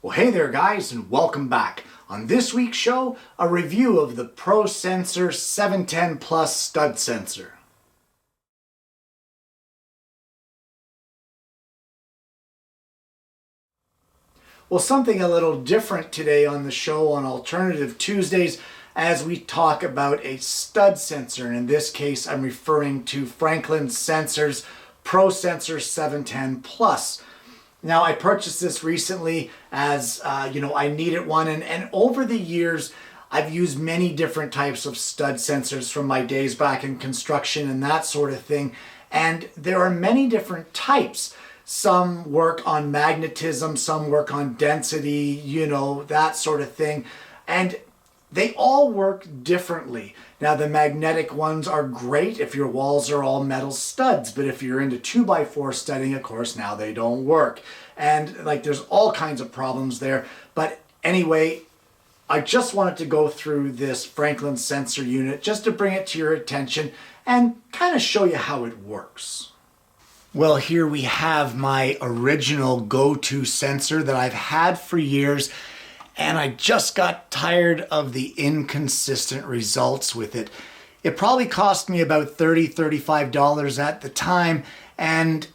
Well, hey there guys, and welcome back. On this week's show, a review of the ProSensor 710 Plus stud sensor. Well, something a little different today on the show on Alternative Tuesdays as we talk about a stud sensor. And in this case, I'm referring to Franklin Sensors ProSensor 710 Plus. Now, I purchased this recently as, I needed one. And over the years, I've used many different types of stud sensors from my days back in construction and that sort of thing. And there are many different types. Some work on magnetism, some work on density, that sort of thing. And they all work differently. Now, the magnetic ones are great if your walls are all metal studs, but if you're into 2x4 studding, of course, now they don't work. And there's all kinds of problems there. But anyway, I just wanted to go through this Franklin sensor unit just to bring it to your attention and kind of show you how it works. Well, here we have my original go-to sensor that I've had for years. And I just got tired of the inconsistent results with it. It probably cost me about $30, $35 at the time, and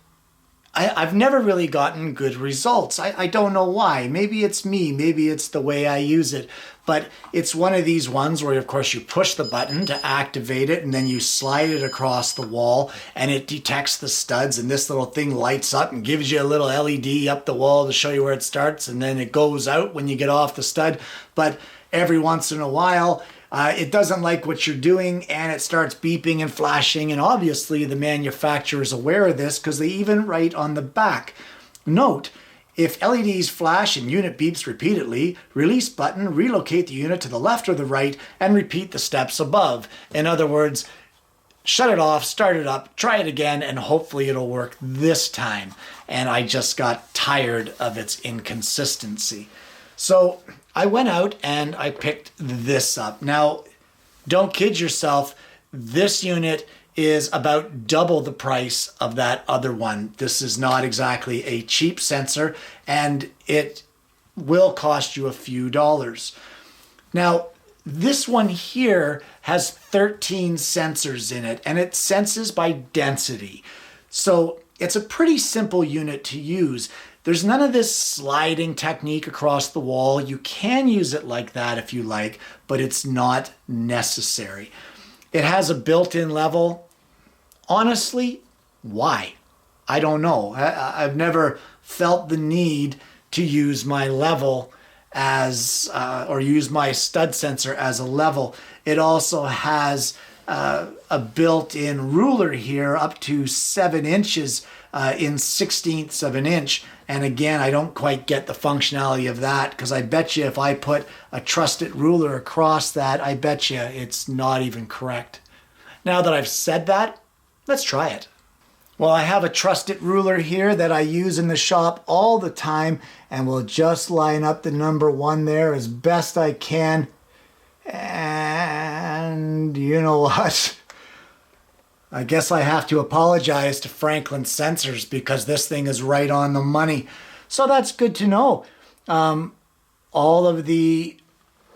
I've never really gotten good results. I don't know why. Maybe it's me, maybe it's the way I use it, but it's one of these ones where, of course, you push the button to activate it, and then you slide it across the wall, and it detects the studs, and this little thing lights up and gives you a little LED up the wall to show you where it starts, and then it goes out when you get off the stud. But every once in a while, it doesn't like what you're doing, and it starts beeping and flashing, and obviously the manufacturer is aware of this because they even write on the back, note, if LEDs flash and unit beeps repeatedly, release button, relocate the unit to the left or the right, and repeat the steps above. In other words, shut it off, start it up, try it again, and hopefully it'll work this time. And I just got tired of its inconsistency. So I went out and I picked this up. Now, don't kid yourself, this unit is about double the price of that other one. This is not exactly a cheap sensor, and it will cost you a few dollars. Now, this one here has 13 sensors in it, and it senses by density. So it's a pretty simple unit to use. There's none of this sliding technique across the wall. You can use it like that if you like, but it's not necessary. It has a built-in level. Honestly, why? I don't know. I've never felt the need to use my level as, or use my stud sensor as a level. It also has a built-in ruler here up to 7 inches in 1/16ths of an inch. And again, I don't quite get the functionality of that because I bet you if I put a trusted ruler across that, I bet you it's not even correct. Now that I've said that, let's try it. Well, I have a trusted ruler here that I use in the shop all the time, and we'll just line up the number 1 there as best I can. And you know what? I guess I have to apologize to Franklin Sensors because this thing is right on the money. So that's good to know. All of the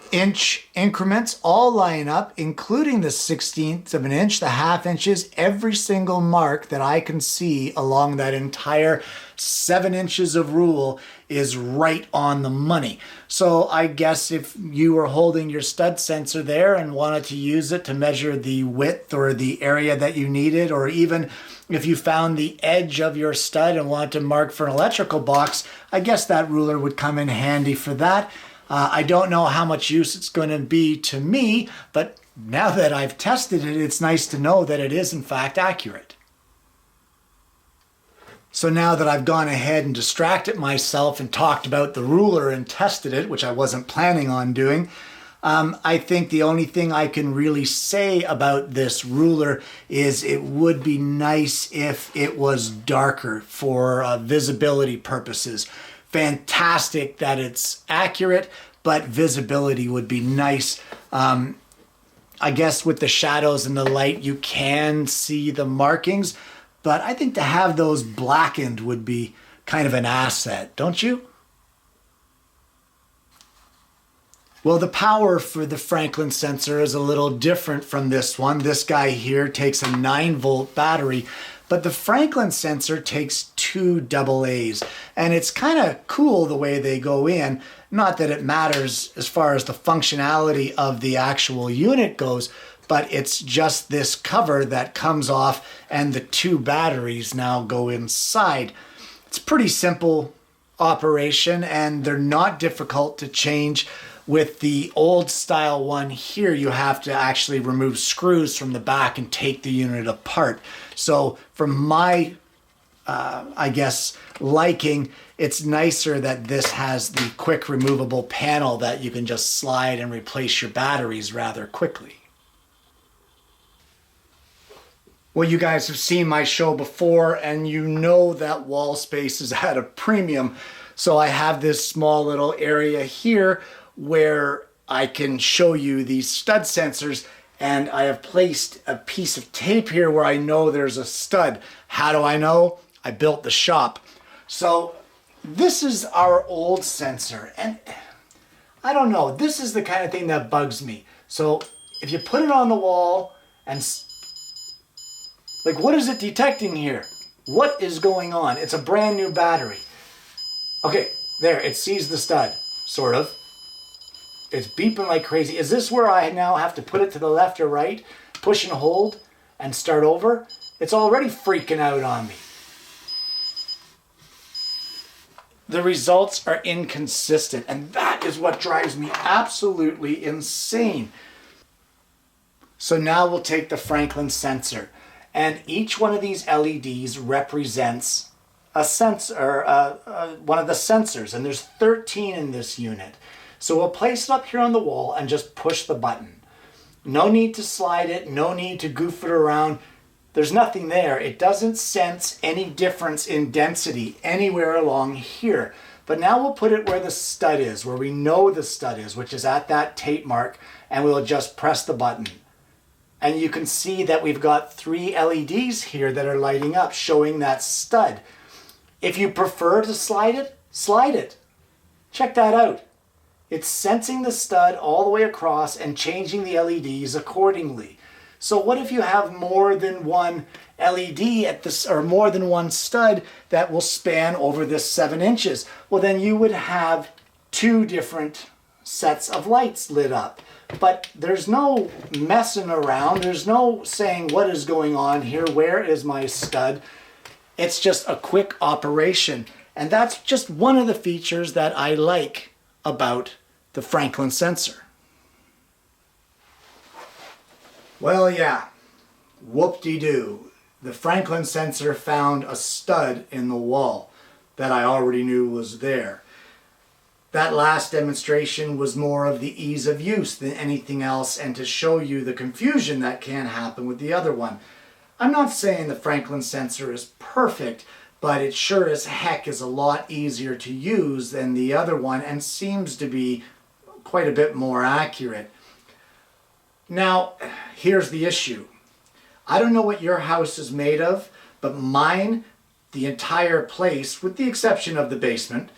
inch increments all line up, including the 1/16ths of an inch, the 1/2 inches, every single mark that I can see along that entire 7 inches of rule is right on the money. So I guess if you were holding your stud sensor there and wanted to use it to measure the width or the area that you needed, or even if you found the edge of your stud and wanted to mark for an electrical box, I guess that ruler would come in handy for that. I don't know how much use it's going to be to me, but now that I've tested it, it's nice to know that it is in fact accurate. So now that I've gone ahead and distracted myself and talked about the ruler and tested it, which I wasn't planning on doing, I think the only thing I can really say about this ruler is it would be nice if it was darker for visibility purposes. Fantastic that it's accurate, but visibility would be nice. I guess with the shadows and the light, you can see the markings, but I think to have those blackened would be kind of an asset, don't you? Well, the power for the Franklin sensor is a little different from this one. This guy here takes a 9-volt battery, but the Franklin sensor takes 2 AA's. And it's kind of cool the way they go in. Not that it matters as far as the functionality of the actual unit goes, but it's just this cover that comes off and the 2 batteries now go inside. It's pretty simple operation and they're not difficult to change. With the old style one here, you have to actually remove screws from the back and take the unit apart. So from my, I guess, liking, it's nicer that this has the quick removable panel that you can just slide and replace your batteries rather quickly. Well, you guys have seen my show before and you know that wall space is at a premium. So I have this small little area here where I can show you these stud sensors, and I have placed a piece of tape here where I know there's a stud. How do I know? I built the shop. So this is our old sensor, and I don't know, this is the kind of thing that bugs me. So if you put it on the wall and like, what is it detecting here? What is going on? It's a brand new battery. Okay, there, it sees the stud, sort of. It's beeping like crazy. Is this where I now have to put it to the left or right, push and hold, and start over? It's already freaking out on me. The results are inconsistent, and that is what drives me absolutely insane. So now we'll take the Franklin sensor, and each one of these LEDs represents a sensor, one of the sensors, and there's 13 in this unit. So we'll place it up here on the wall and just push the button. No need to slide it, no need to goof it around. There's nothing there. It doesn't sense any difference in density anywhere along here. But now we'll put it where the stud is, where we know the stud is, which is at that tape mark, and we'll just press the button. And you can see that we've got 3 LEDs here that are lighting up, showing that stud. If you prefer to slide it, slide it. Check that out. It's sensing the stud all the way across and changing the LEDs accordingly. So what if you have more than one LED at this, or more than one stud that will span over this 7 inches? Well, then you would have 2 different sets of lights lit up. But there's no messing around. There's no saying what is going on here. Where is my stud? It's just a quick operation. And that's just one of the features that I like about the Franklin sensor. Well, yeah, whoop-de-doo. The Franklin sensor found a stud in the wall that I already knew was there. That last demonstration was more of the ease of use than anything else, and to show you the confusion that can happen with the other one. I'm not saying the Franklin sensor is perfect, but it sure as heck is a lot easier to use than the other one and seems to be quite a bit more accurate. Now, here's the issue. I don't know what your house is made of, but mine, the entire place, with the exception of the basement,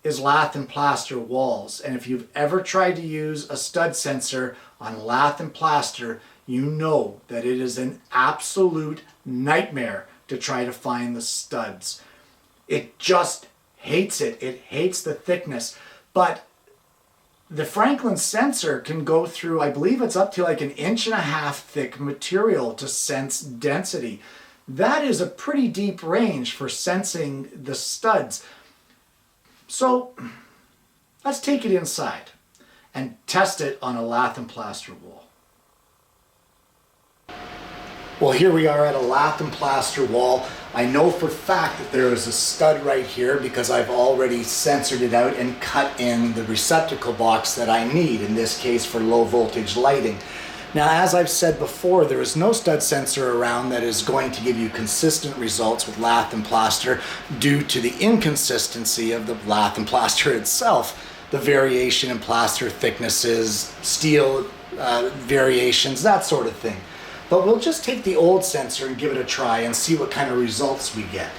is lath and plaster walls. And if you've ever tried to use a stud sensor on lath and plaster, you know that it is an absolute nightmare to try to find the studs. It just hates it. It hates the thickness. But the Franklin sensor can go through, I believe it's up to like 1.5 inch thick material to sense density. That is a pretty deep range for sensing the studs. So let's take it inside and test it on a lath and plaster wall. Well, here we are at a lath and plaster wall. I know for a fact that there is a stud right here because I've already sensored it out and cut in the receptacle box that I need, in this case for low voltage lighting. Now, as I've said before, there is no stud sensor around that is going to give you consistent results with lath and plaster due to the inconsistency of the lath and plaster itself. The variation in plaster thicknesses, steel variations, that sort of thing. But we'll just take the old sensor and give it a try and see what kind of results we get.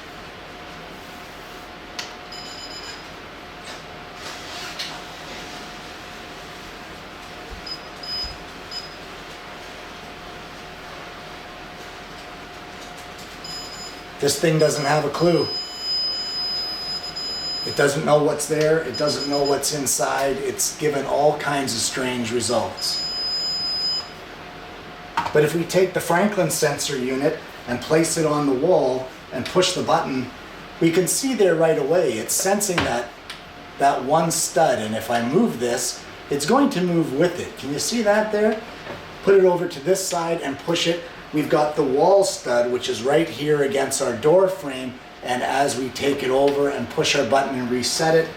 This thing doesn't have a clue. It doesn't know what's there. It doesn't know what's inside. It's given all kinds of strange results. But if we take the Franklin sensor unit and place it on the wall and push the button, we can see there right away. It's sensing that one stud, and if I move this, it's going to move with it. Can you see that there? Put it over to this side and push it. We've got the wall stud, which is right here against our door frame, and as we take it over and push our button and reset it,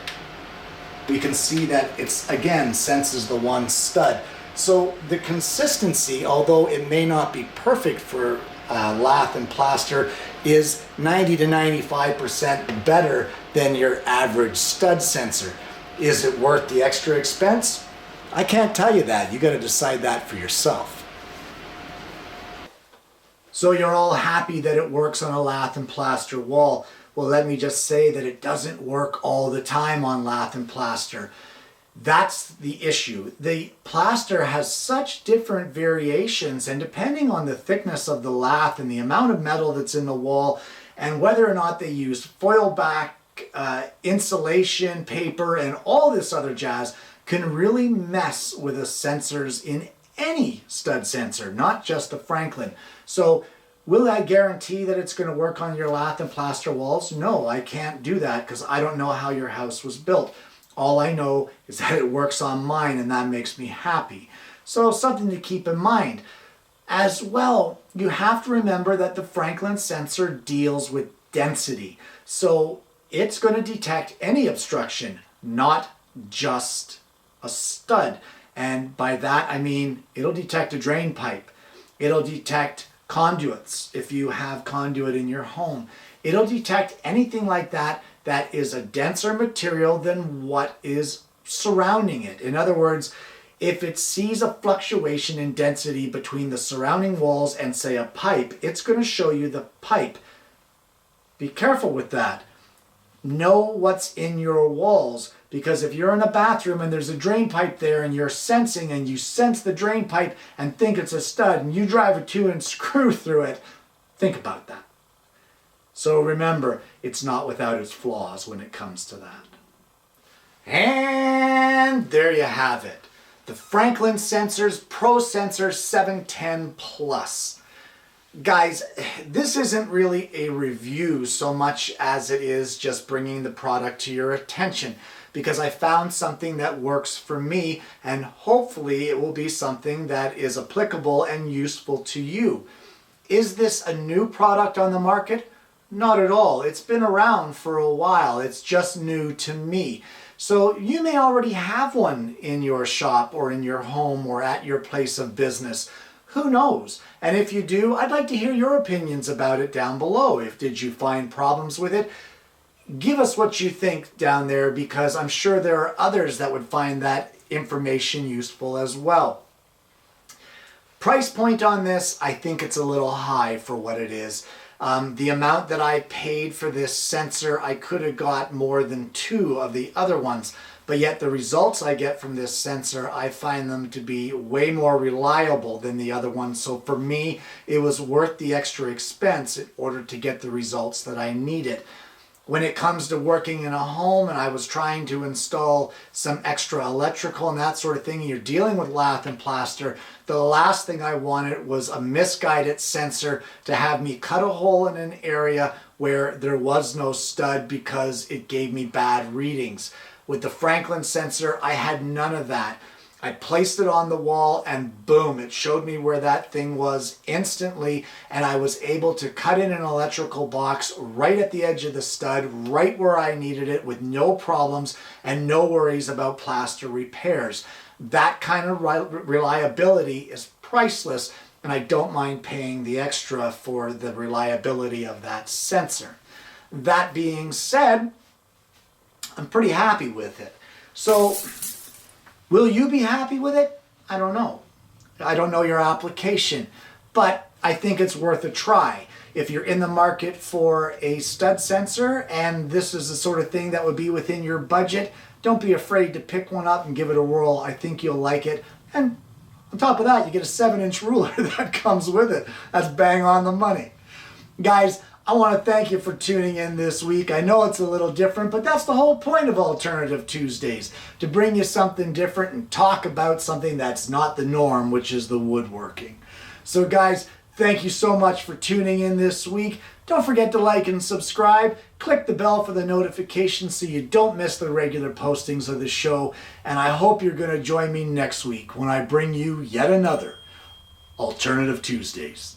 we can see that it's, again, senses the one stud. So the consistency, although it may not be perfect for lath and plaster, is 90 to 95% better than your average stud sensor. Is it worth the extra expense? I can't tell you that. You got to decide that for yourself. So you're all happy that it works on a lath and plaster wall. Well, let me just say that it doesn't work all the time on lath and plaster. That's the issue. The plaster has such different variations, and depending on the thickness of the lath and the amount of metal that's in the wall, and whether or not they use foil back, insulation, paper, and all this other jazz, can really mess with the sensors in any stud sensor, not just the Franklin. So will I guarantee that it's going to work on your lath and plaster walls? No, I can't do that because I don't know how your house was built. All I know is that it works on mine, and that makes me happy. So something to keep in mind. As well, you have to remember that the Franklin sensor deals with density. So it's going to detect any obstruction, not just a stud. And by that I mean it'll detect a drain pipe. It'll detect conduits if you have conduit in your home. It'll detect anything like that that is a denser material than what is surrounding it. In other words, if it sees a fluctuation in density between the surrounding walls and, say, a pipe, it's going to show you the pipe. Be careful with that. Know what's in your walls, because if you're in a bathroom and there's a drain pipe there and you're sensing and you sense the drain pipe and think it's a stud and you drive a 2-inch screw through it, think about that. So remember, it's not without its flaws when it comes to that. And there you have it. The Franklin Sensors ProSensor 710 Plus. Guys, this isn't really a review so much as it is just bringing the product to your attention, because I found something that works for me, and hopefully it will be something that is applicable and useful to you. Is this a new product on the market? Not at all. It's been around for a while. It's just new to me. So you may already have one in your shop or in your home or at your place of business. Who knows? And if you do, I'd like to hear your opinions about it down below. Did you find problems with it? Give us what you think down there, because I'm sure there are others that would find that information useful as well. Price point on this, I think it's a little high for what it is. The amount that I paid for this sensor, I could have got more than 2 of the other ones, but yet the results I get from this sensor, I find them to be way more reliable than the other ones. So for me, it was worth the extra expense in order to get the results that I needed. When it comes to working in a home and I was trying to install some extra electrical and that sort of thing, you're dealing with lath and plaster, the last thing I wanted was a misguided sensor to have me cut a hole in an area where there was no stud because it gave me bad readings. With the Franklin sensor, I had none of that. I placed it on the wall and boom, it showed me where that thing was instantly, and I was able to cut in an electrical box right at the edge of the stud, right where I needed it, with no problems and no worries about plaster repairs. That kind of reliability is priceless, and I don't mind paying the extra for the reliability of that sensor. That being said, I'm pretty happy with it. So, will you be happy with it? I don't know. I don't know your application, but I think it's worth a try. If you're in the market for a stud sensor and this is the sort of thing that would be within your budget, don't be afraid to pick one up and give it a whirl. I think you'll like it. And on top of that, you get a 7-inch ruler that comes with it. That's bang on the money. Guys, I want to thank you for tuning in this week. I know it's a little different, but that's the whole point of Alternative Tuesdays, to bring you something different and talk about something that's not the norm, which is the woodworking. So guys, thank you so much for tuning in this week. Don't forget to like and subscribe. Click the bell for the notifications so you don't miss the regular postings of the show. And I hope you're going to join me next week when I bring you yet another Alternative Tuesdays.